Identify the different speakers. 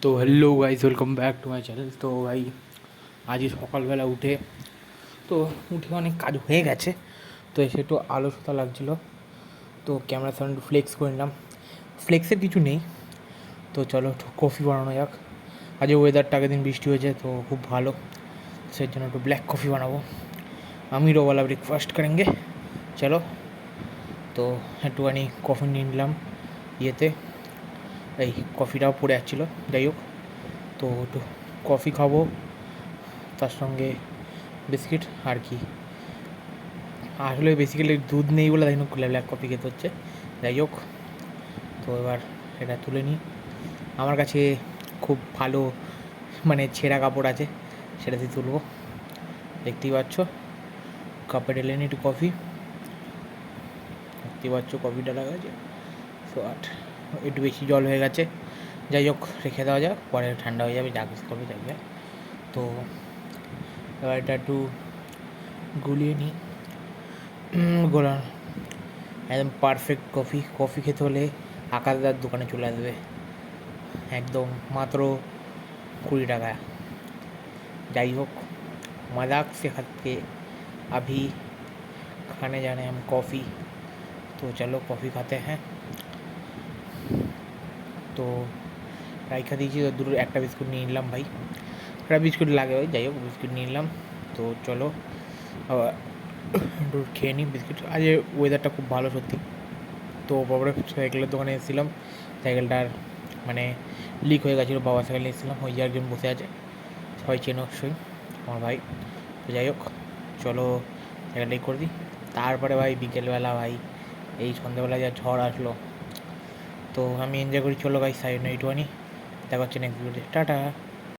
Speaker 1: তো hello guys, welcome back to my channel. তো ভাই আজই সকালবেলা উঠে অনেক কাজ হয়ে গেছে। তো এসে একটু আলসতা লাগছিলো, তো ক্যামেরার সামনে একটু ফ্লেক্স করে নিলাম। ফ্লেক্সের কিছু নেই, তো চলো একটু কফি বানানো যাক। আজ ওয়েদারটা আগের দিন বৃষ্টি হয়েছে, তো খুব ভালো, সেই জন্য একটু ব্ল্যাক কফি বানাবো। আমিরও ওয়ালা ব্রেকফাস্ট করেঙ্গে, চলো। তো একটুখানি কফি নিয়ে নিলাম ইয়েতে, এই কফিটাও পড়ে যাচ্ছিলো, যাই হোক। তো একটু কফি খাবো, তার সঙ্গে বিস্কিট আর কি। আসলে বেসিক্যালি দুধ নেই বলে তাই জন্য ব্ল্যাক কফি খেতে হচ্ছে, যাই হোক। তো এবার এটা তুলে নিই। আমার কাছে খুব ভালো মানে ছেঁড়া কাপড় আছে, সেটা দিয়ে তুলবো। দেখতেই পাচ্ছ কাপে ঢেলে নিই একটু কফি, দেখতেই পাচ্ছ কফি ডালা গেছে। তো আর একটু বেশি জল হয়ে গেছে, যাই হোক রেখে দেওয়া যাক, পরে ঠান্ডা হয়ে যাবে, যা কিছু করবে যাবে। তো এবার এটা একটু গুলিয়ে নিই। গোলা একদম পারফেক্ট কফি খেতে হলে আকাশদার দোকানে চলে আসবে, একদম মাত্র 20 টাকা। যাই হোক, मजाक से हट के अभी खाने जाने हम कॉफ़ी। तो चलो कॉफ़ी खाते हैं। তো রাইখা দিয়েছি, তো দুটো একটা বিস্কুট নিয়ে নিলাম ভাই, একটা বিস্কুট লাগে ভাই, যাই হোক বিস্কুট নিয়ে নিলাম। তো চলো আবার একটু খেয়ে নিই বিস্কুট। আজ ওয়েদারটা খুব ভালো সত্যি। তো বাবার সাইকেলের দোকানে এসেছিলাম, সাইকেলটার মানে লিক হয়ে গেছিলো, বাবা সাইকেল নিয়ে এসেছিলাম, ওই যে একজন বসে আছে, সবাই চেনো অবশ্যই আমার ভাই। তো যাই হোক চলো সাইকেলটাই করে দিই। তারপরে ভাই বিকেলবেলা ভাই এই সন্ধ্যাবেলা যা ঝড় আসলো, তো আমি এনজয় করি। চলো ভাই সাইড একটুখানি দেখা হচ্ছে নেক্সট ভিডিওতে, টাটা।